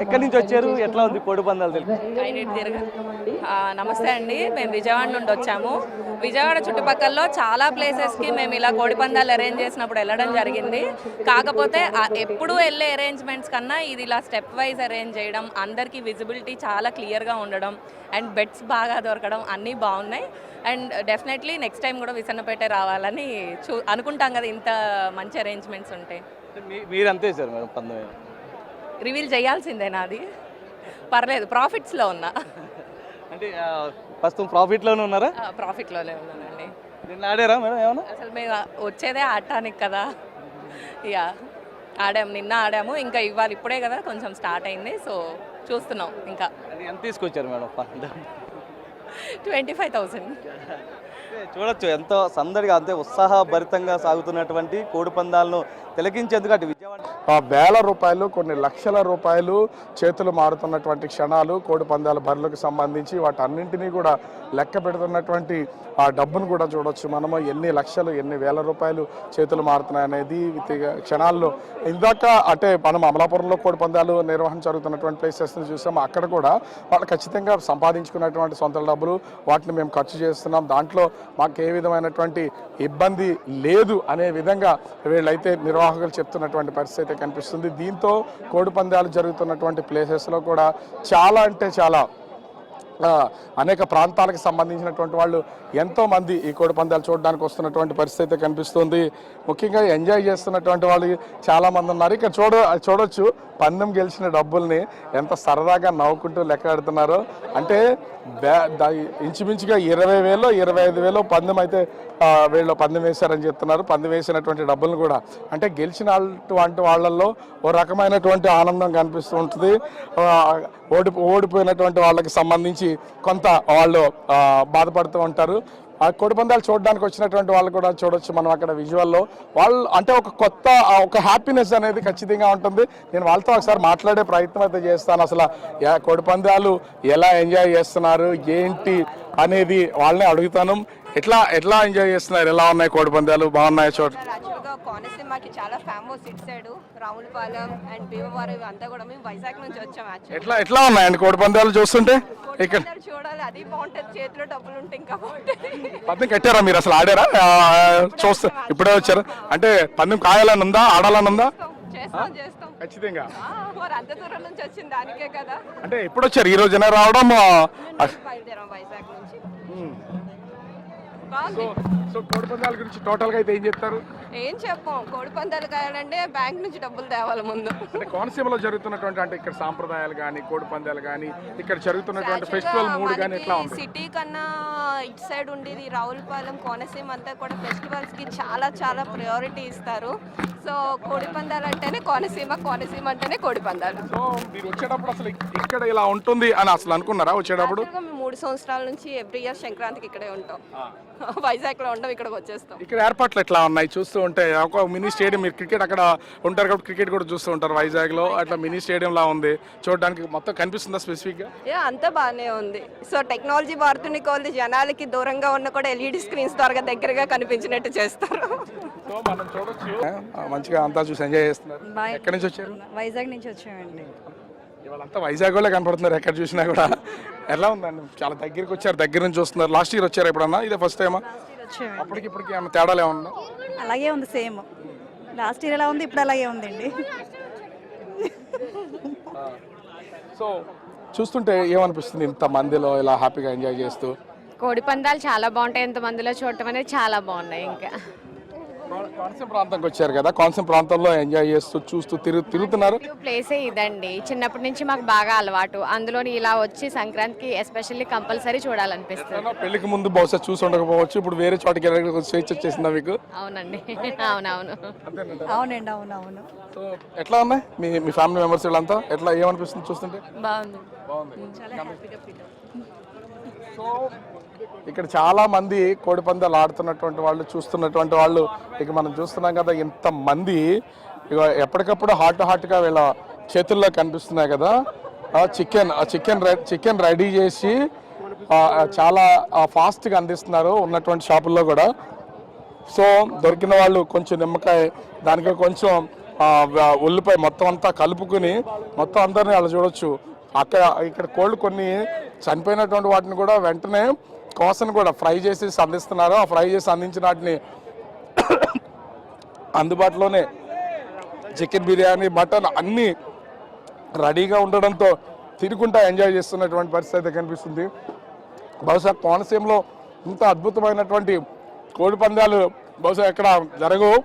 ఎక్కడి నుంచి వచ్చారు? ఎట్లా ఉంది కోడి పందాలు తెలుసు? నమస్తే అండి, మేము విజయవాడ నుండి వచ్చాము. విజయవాడ చుట్టుపక్కల చాలా ప్లేసెస్కి మేము ఇలా కోడి పందాలు అరేంజ్ చేసినప్పుడు వెళ్ళడం జరిగింది. కాకపోతే ఎప్పుడు వెళ్ళే అరేంజ్మెంట్స్ కన్నా ఇది ఇలా స్టెప్ వైజ్ అరేంజ్ చేయడం, అందరికీ విజిబిలిటీ చాలా క్లియర్గా ఉండడం అండ్ బెడ్స్ బాగా దొరకడం అన్నీ బాగున్నాయి. అండ్ డెఫినెట్లీ నెక్స్ట్ టైం కూడా విసన్నపేట రావాలని అనుకుంటాం కదా, ఇంత మంచి అరేంజ్మెంట్స్ ఉంటాయి. మీరు అంతే సార్ మేడం, పందెం రివీల్ చేయాల్సిందే, నాది పర్లేదు, ప్రాఫిట్స్లో ఉన్నా. అంటే ప్రస్తుతం ప్రాఫిట్లోనే ఉన్నారా? ప్రాఫిట్లోనే ఉన్నానండి. నిన్న ఆడారా మేడం ఏమన్నా? అసలు మేము వచ్చేదే ఆడటానికి కదా, ఇక ఆడాము, నిన్న ఆడాము, ఇంకా ఇవాళ ఇప్పుడే కదా కొంచెం స్టార్ట్ అయింది, సో చూస్తున్నాం. ఇంకా ఎంత తీసుకొచ్చారు మేడం? 25,000. చూడొచ్చు ఎంతో సందడిగా, అంతే ఉత్సాహభరితంగా సాగుతున్నటువంటి కోడి పందాలను తిలకించేందుకు అటు విజయవాడ వేల రూపాయలు, కొన్ని లక్షల రూపాయలు చేతులు మారుతున్నటువంటి క్షణాలు కోడి పందాల బరులకు సంబంధించి వాటన్నింటినీ కూడా లెక్క పెడుతున్నటువంటి ఆ డబ్బును కూడా చూడొచ్చు మనము. ఎన్ని లక్షలు, ఎన్ని వేల రూపాయలు చేతులు మారుతున్నాయి అనేది క్షణాల్లో. ఇందాక అంటే మనం అమలాపురంలో కోడి పందాలు నిర్వహణ జరుగుతున్నటువంటి ప్లేసెస్ని చూసాం. అక్కడ కూడా వాళ్ళు ఖచ్చితంగా సంపాదించుకున్నటువంటి సొంత డబ్బులు, వాటిని మేము ఖర్చు చేస్తున్నాం, దాంట్లో మాకు ఏ విధమైనటువంటి ఇబ్బంది లేదు అనే విధంగా వీళ్ళైతే నిర్వాహకులు చెప్తున్నటువంటి పరిస్థితి అయితే కనిపిస్తుంది. దీంతో కోడి పందాలు జరుగుతున్నటువంటి ప్లేసెస్లో కూడా చాలా అంటే చాలా అనేక ప్రాంతాలకు సంబంధించినటువంటి వాళ్ళు ఎంతోమంది ఈ కోడి పందాలు చూడడానికి వస్తున్నటువంటి పరిస్థితి కనిపిస్తుంది. ముఖ్యంగా ఎంజాయ్ చేస్తున్నటువంటి వాళ్ళు చాలామంది ఉన్నారు. ఇక్కడ చూడొచ్చు పందెం గెలిచిన డబ్బుల్ని ఎంత సరదాగా నవ్వుకుంటూ లెక్క పెడుతున్నారో. అంటే ఇంచుమించుగా 20,000 25,000 పందెం అయితే వీళ్ళు పందెం వేశారని చెప్తున్నారు. పందెం వేసినటువంటి డబ్బులను కూడా అంటే గెలిచినటువంటి వాళ్ళల్లో ఓ రకమైనటువంటి ఆనందం కనిపిస్తూ ఉంటుంది. ఓడిపోయినటువంటి వాళ్ళకి సంబంధించి కొంత వాళ్ళు బాధపడుతూ ఉంటారు. ఆ కోడి పందాలు చూడడానికి వచ్చినటువంటి వాళ్ళు కూడా చూడొచ్చు మనం అక్కడ విజువల్లో. వాళ్ళు అంటే ఒక కొత్త ఒక హ్యాపీనెస్ అనేది ఖచ్చితంగా ఉంటుంది. నేను వాళ్ళతో ఒకసారి మాట్లాడే ప్రయత్నం అయితే చేస్తాను. అసలు కోడి పందాలు ఎలా ఎంజాయ్ చేస్తున్నారు ఏంటి అనేది వాళ్ళని అడుగుతాను. ఎట్లా ఎంజాయ్ చేస్తున్నారు, ఎలా ఉన్నాయి కోడి పందాలు, బాగున్నాయి చోట? యాక్చువల్గా కోనసీమకి చాలా ఫేమస్ ఇటు సైడ్, రావులపాలెం అండ్ భీమవరం ఇవంతా కూడా మేము వైజాగ్ నుంచి వచ్చాం. ఎట్లా ఉన్నాయండి కోడి పందాలు చూస్తుంటే? ఇక్కడ చూడాలి, అది బాగుంటుంది, చేతిలో డబ్బులు ఉంటే ఇంకా బాగుంటుంది. పందెం కట్టారా మీరు? అసలు ఆడారా? చూస్తే ఇప్పుడే వచ్చారు అంటే పందెం కాయాలని ఉందా, ఆడాలని ఉందా? చేస్తాం ఖచ్చితంగా. మరి అంత దూరం నుంచి వచ్చింది దానికే కదా. అంటే ఎప్పుడు వచ్చారు? ఈ రోజున రావడం? బయలుదేరాం వైజాగ్ నుంచి. సో కోడి పందాల గురించి టోటల్ గా అయితే ఏం చెప్తారు? ఏం చెప్పాం, కోడి పందాలు కాయాలంటే బ్యాంక్ నుంచి డబ్బులు తేవాలి ముందు. అంటే కోనసీమలో జరుగుతున్నటువంటి అంటే ఇక్కడ సాంప్రదాయాలు కానీ, కోడి పందాలు కానీ, ఇక్కడ జరుగుతున్నటువంటి ఫెస్టివల్ మూడ్ కానీ ఎట్లా ఉంది? సిటీ కన్నా ఇటు సైడ్ ఉండేది రావులపాలెం, కోనసీమ అంతా కూడా ఫెస్టివల్స్ కి చాలా చాలా ప్రయారిటీ ఇస్తారు. సో కోడి పందాలు అంటేనే కోనసీమ, కోనసీమ అంటేనే కోడి పందాలు. సో మీరు వచ్చేటప్పుడు అసలు ఇక్కడ ఇలా ఉంటుంది అని అసలు అనుకున్నారా వచ్చేటప్పుడు? 3 సంవత్సరాల నుంచి ఎవ్రీ ఇయర్ సంక్రాంతికి ఇక్కడే ఉంటాం. వైజాగ్ లో ఉంటాం, ఇక్కడికి వచ్చేస్తాం. ఇక్కడ ఏర్పాట్లు ఎట్లా ఉన్నాయి చూస్తూ ఉంటే? ఒక మినీ స్టేడియం, మీరు క్రికెట్ అక్కడ ఉంటారు కాబట్టి క్రికెట్ కూడా చూస్తూ ఉంటారు వైజాగ్ లో, అట్లా మినీ స్టేడియం లా ఉంది చూడడానికి. మొత్తం కనిపిస్తుందా స్పెసిఫిక్ గా? అంతా బాగానే ఉంది. సో టెక్నాలజీ మారుతున్న కొద్ది జనాలకి దూరంగా ఉన్న కూడా ఎల్ఈడి స్క్రీన్స్ ద్వారా దగ్గరగా కనిపించినట్టు చేస్తారు. సో మనం చూడొచ్చు మంచిగా అంతా చూసి ఎంజాయ్ చేస్తున్నారు. ఎక్కడి నుంచి వచ్చారు? వైజాగ్ నుంచి వచ్చామండి. ఇవాళంతా వైజాగ్ వాళ్ళే కనపడుతున్నారు ఎక్కడ చూసినా కూడా. ఎలా ఉందండి? చాలా దగ్గరికి వచ్చారు, దగ్గర నుంచి చూస్తున్నారు. లాస్ట్ ఇయర్ వచ్చారు ఎప్పుడన్నా? ఇదే ఫస్ట్ టైమా? అప్పటికి ఇప్పటికి ఏమన్నా తేడాలు ఏమన్నా? అలాగే ఉంది, సేమ్. లాస్ట్ ఇయర్ ఎలా ఉంది, ఇప్పుడు అలాగే ఉందండి. సో చూస్తుంటే ఏమనిపిస్తుంది ఇంత మందిలో ఇలా హ్యాపీగా ఎంజాయ్ చేస్తూ? కోడి పందాలు చాలా బాగుంటాయి, ఇంత మందిలో చూడటం అనేది చాలా బాగున్నాయి. ఇంకా కోనసీమ ప్రాంతానికి వచ్చారు కదా, కోనసీమ ప్రాంతంలో ఎంజాయ్ చేస్తూ చూస్తూ తిరుగుతున్నారు. ప్లేసే ఇదండి, చిన్నప్పటి నుంచి మాకు బాగా అలవాటు. అందులోని ఇలా వచ్చి సంక్రాంతికి ఎస్పెషల్లీ కంపల్సరీ చూడాలనిపిస్తుంది. పెళ్లికి ముందు బహుశా చూసి ఉండకపోవచ్చు, ఇప్పుడు వేరే చోటకి స్వేచ్ఛ వచ్చేసిందా మీకు? అవునండి. అవునవును. అవునండి, అవునవును. సో ఎట్లా ఉన్నాయి మీ ఫ్యామిలీ మెంబర్స్ వీళ్ళంతా? ఎట్లా ఏమనిపిస్తుంది చూస్తుంటే? బాగుంది. సో ఇక్కడ చాలా మంది కోడి పందాలు ఆడుతున్నటువంటి వాళ్ళు, చూస్తున్నటువంటి వాళ్ళు ఇక మనం చూస్తున్నాం కదా. ఇంతమంది ఇక ఎప్పటికప్పుడు హాట్గా వీళ్ళ చేతుల్లో కనిపిస్తున్నాయి కదా. చికెన్ రెడీ చేసి చాలా ఫాస్ట్గా అందిస్తున్నారు ఉన్నటువంటి షాపుల్లో కూడా. సో దొరికిన వాళ్ళు కొంచెం నిమ్మకాయ, దానికి కొంచెం ఉల్లిపాయ మొత్తం అంతా కలుపుకుని మొత్తం అందరినీ అలా చూడొచ్చు. ఇక్కడ కోళ్ళు కొన్ని చనిపోయినటువంటి వాటిని కూడా వెంటనే కోసను కూడా ఫ్రై చేసి అందిస్తున్నారు. ఆ ఫ్రై చేసి అందించిన వాటిని అందుబాటులోనే చికెన్ బిర్యానీ, మటన్ అన్నీ రెడీగా ఉండడంతో తిరుగుంటా ఎంజాయ్ చేస్తున్నటువంటి పరిస్థితి అయితే కనిపిస్తుంది. బహుశా కోనసీమలో ఇంత అద్భుతమైనటువంటి కోడి పందాలు బహుశా ఎక్కడ జరగవు.